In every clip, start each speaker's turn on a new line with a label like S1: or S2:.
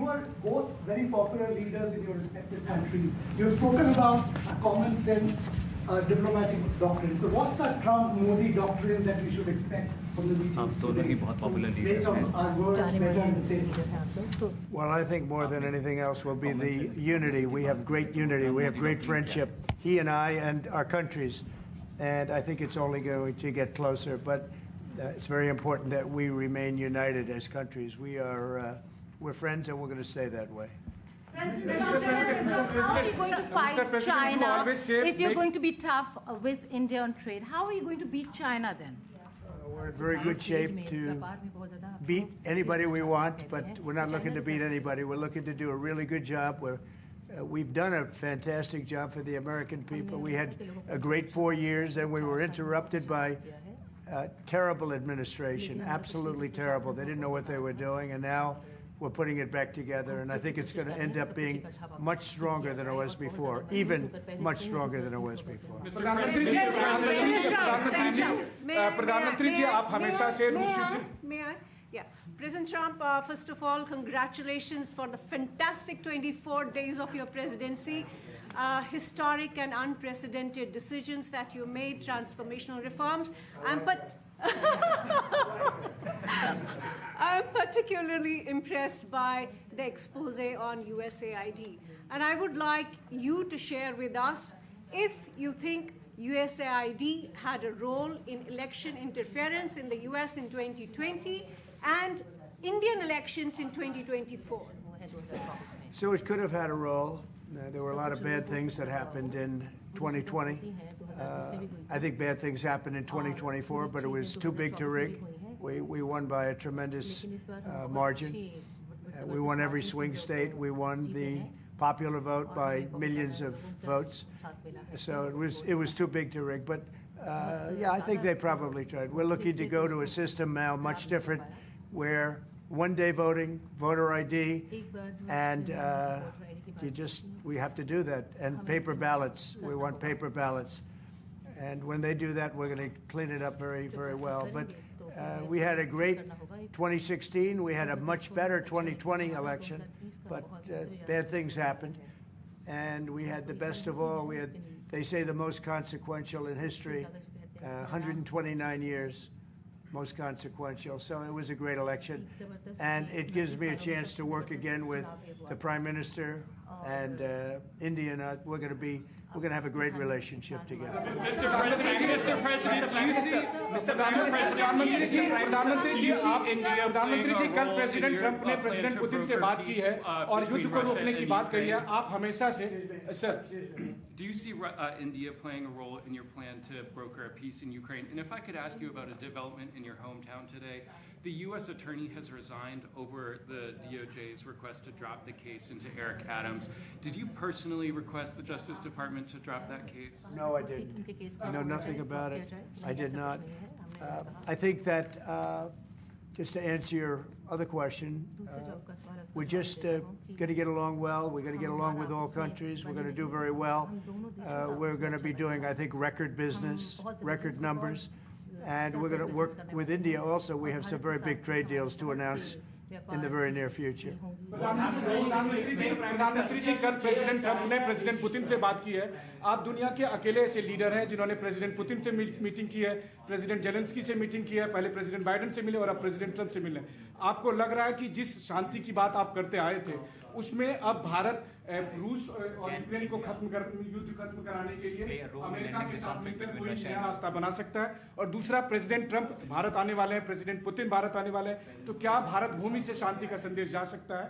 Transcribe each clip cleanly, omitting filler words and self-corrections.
S1: you are both very popular leaders in your respective countries. You've spoken about a common sense diplomatic doctrine. So what's a Trump-Modi doctrine that we should expect from the meetings today to make our world better and safer?
S2: Well, I think more than anything else will be the unity. We have great unity. We have great friendship, he and I and our countries. And I think it's only going to get closer. But it's very important that we remain united as countries. We're friends and we're going to stay that way.
S3: President, how are you going to fight China if you're going to be tough with India on trade? How are you going to beat China then?
S2: We're in very good shape to beat anybody we want, but we're not looking to beat anybody. We're looking to do a really good job. We've done a fantastic job for the American people. We had a great 4 years, and we were interrupted by terrible administration, absolutely terrible. They didn't know what they were doing, and now we're putting it back together, and I think it's going to end up being much stronger than it was before, even much stronger than it was before.
S4: President Trump, first of all, congratulations for the fantastic 24 days of your presidency. Historic and unprecedented decisions that you made, transformational reforms. I'm particularly impressed by the expose on USAID. And I would like you to share with us if you think USAID had a role in election interference in the US in 2020 and Indian elections in 2024.
S2: So it could have had a role. There were a lot of bad things that happened in 2020. I think bad things happened in 2024, but it was too big to rig. We won by a tremendous margin. We won every swing state. We won the popular vote by millions of votes. So it was too big to rig. But yeah, I think they probably tried. We're looking to go to a system now much different, where one-day voting, voter ID, and we have to do that. And paper ballots. We want paper ballots. And when they do that, we're going to clean it up very, very well. But we had a great 2016. We had a much better 2020 election. But bad things happened. And we had the best of all. We had, they say, the most consequential in history, 129 years. Most consequential. So it was a great election, and it gives me a chance to work again with the Prime Minister and India. And we're going to have a great relationship together.
S5: Mr. President, do you see
S6: प्रधानमंत्री जी कल president Trump ने president Putin से बात की है और युद्ध को रोकने की बात कही है. आप हमेशा से sir.
S5: Do you see India playing a role in your plan to broker a peace in Ukraine? And if I could ask you about a development in your hometown today, the U.S. attorney has resigned over the DOJ's request to drop the case into Eric Adams. Did you personally request the Justice Department to drop that case?
S2: No, I didn't. I know nothing about it. I did not. I think that, just to answer your other question, we're just going to get along well. We're going to get along with all countries. We're going to do very well. We're going to be doing, I think, record business, record numbers. And we're going to work with India also. We have some very big trade deals to announce in the very near future.
S6: प्रधानमंत्री जी कल president Trump ने president Putin से बात की है. आप दुनिया के अकेले ऐसे लीडर हैं जिन्होंने प्रेसिडेंट पुतिन से मीटिंग की है, प्रेसिडेंट जेलेंस्की से मीटिंग की है, पहले प्रेसिडेंट बाइडेन से मिले और अब प्रेसिडेंट ट्रंप से मिले. आपको लग रहा है कि जिस शांति की बात आप करते आए थे उसमें अब भारत रूस और यूक्रेन को युद्ध खत्म कराने के लिए अमेरिका के साथ मिलकर कोई नया रास्ता बना सकता है? और दूसरा, प्रेसिडेंट ट्रंप भारत आने वाले हैं, प्रेसिडेंट पुतिन भारत आने वाले हैं, तो क्या भारत भूमि से शांति का संदेश जा सकता है?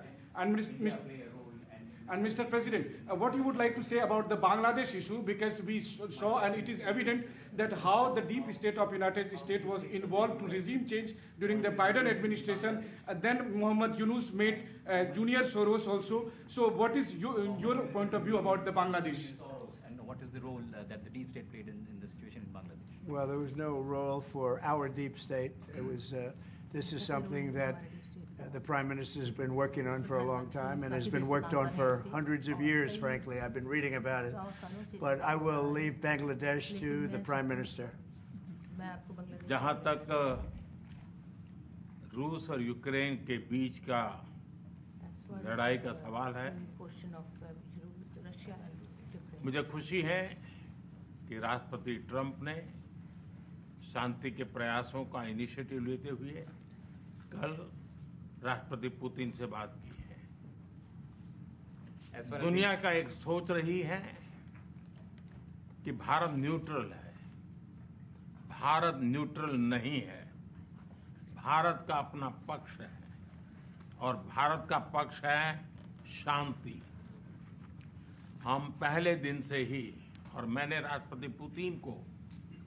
S6: And Mr. President, what you would like to say about the Bangladesh issue, because we saw and it is evident that how the deep state of United States was involved to regime change during the Biden administration. Then Muhammad Yunus made Junior Soros also. So what is your point of view about the Bangladesh?
S7: And what is the role that the deep state played in the situation in Bangladesh?
S2: Well, there was no role for our deep state. It was, this is something that the Prime Minister has been working on for a long time and has been worked on for hundreds of years, frankly. I've been reading about it. But I will leave Bangladesh to the Prime Minister.
S8: जहाँ तक रूस और Ukraine के बीच का लड़ाई का सवाल है। मुझे खुशी है कि राष्ट्रपति ट्रंप ने शांति के प्रयासों का इनिशिएटिव लेते हुए कल राष्ट्रपति पुतिन से बात की है। दुनिया का एक सोच रही है कि भारत न्यूट्रल है। भारत न्यूट्रल नहीं है। भारत का अपना पक्ष है और भारत का पक्ष है शांति। हम पहले दिन से ही, और मैंने राष्ट्रपति पुतिन को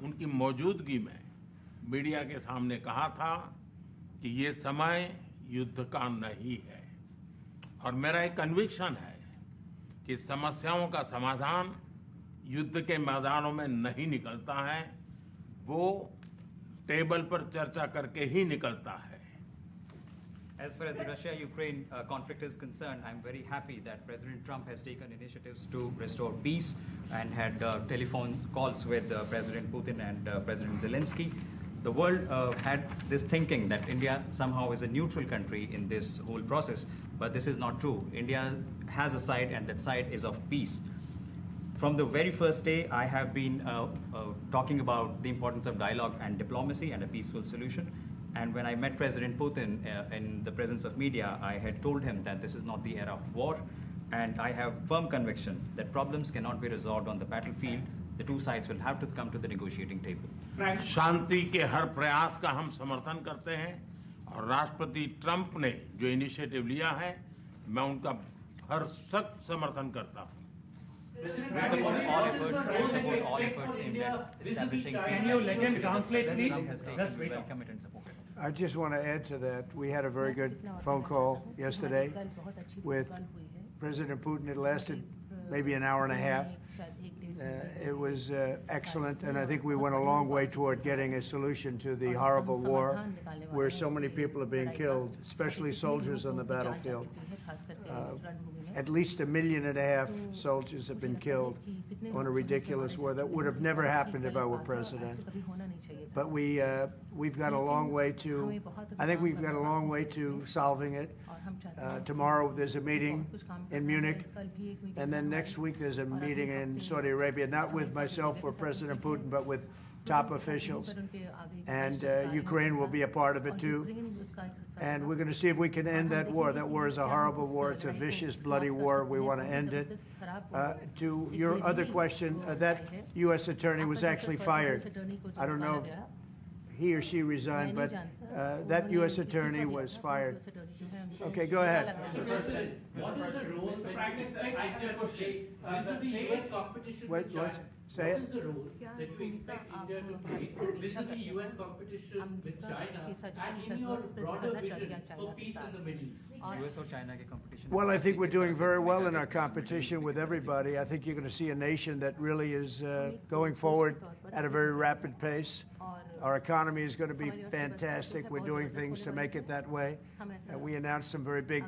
S8: उनकी मौजूदगी में मीडिया के सामने कहा था कि ये समय युद्ध का नहीं है, और मेरा एक कन्विक्शन है कि समस्याओं का समाधान युद्ध के मैदानों में नहीं निकलता है, वो टेबल पर चर्चा करके ही निकलता है।
S7: As far as the Russia-Ukraine conflict is concerned, I'm very happy that President Trump has taken initiatives to restore peace and had telephone calls with President Putin and President Zelensky. The world had this thinking that India somehow is a neutral country in this whole process, but this is not true. India has a side, and that side is of peace. From the very first day, I have been talking about the importance of dialogue and diplomacy and a peaceful solution. And when I met President Putin in the presence of media, I had told him that this is not the era of war, and I have firm conviction that problems cannot be resolved on the battlefield. The two sides will have to come to the negotiating table.
S8: शांति के हर प्रयास का हम समर्थन करते हैं, और राष्ट्रपति Trump ने जो इनिशिएटिव लिया है, मैं उनका हर सख्त समर्थन करता हूं।
S7: We support all efforts aimed at establishing peace.
S9: Can you let him translate, please?
S7: Trump has taken, we welcome it and support it.
S2: I just want to add to that. We had a very good phone call yesterday with President Putin. It lasted maybe an hour and a half. It was excellent, and I think we went a long way toward getting a solution to the horrible war where so many people are being killed, especially soldiers on the battlefield. At least 1.5 million soldiers have been killed on a ridiculous war that would have never happened if I were president. But we've got a long way to, I think we've got a long way to solving it. Tomorrow there's a meeting in Munich, and then next week there's a meeting in Saudi Arabia, not with myself or President Putin, but with top officials. And Ukraine will be a part of it too. And we're going to see if we can end that war. That war is a horrible war. It's a vicious, bloody war. We want to end it. To your other question, that U.S. attorney was actually fired. I don't know if he or she resigned, but that U.S. attorney was fired. Okay, go ahead.
S9: What is the role the Prime Minister India to play with the U.S. competition with China?
S2: Say it.
S9: What is the role that you expect India to play with the U.S. competition with China, and in your broader vision for peace in the Middle East?
S7: US or China के competition?
S2: Well, I think we're doing very well in our competition with everybody. I think you're going to see a nation that really is going forward at a very rapid pace. Our economy is going to be fantastic. We're doing things to make it that way. We announced some very big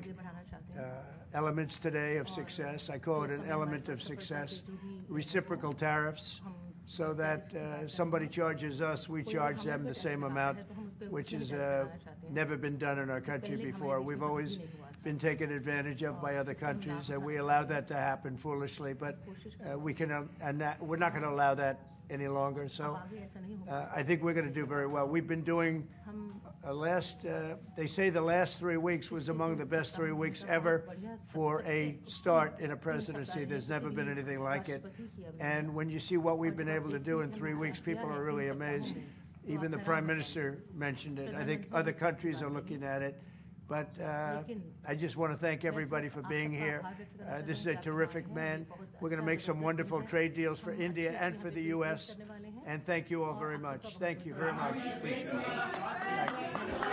S2: elements today of success. I call it an element of success. Reciprocal tariffs, so that somebody charges us, we charge them the same amount, which has never been done in our country before. We've always been taken advantage of by other countries, and we allowed that to happen foolishly, but we're not going to allow that any longer. So I think we're going to do very well. We've been doing they say the last 3 weeks was among the best 3 weeks ever for a start in a presidency. There's never been anything like it. And when you see what we've been able to do in 3 weeks, people are really amazed. Even the Prime Minister mentioned it. I think other countries are looking at it. But I just want to thank everybody for being here. This is a terrific man. We're going to make some wonderful trade deals for India and for the U.S. And thank you all very much. Thank you very much. Appreciate it. Thank you.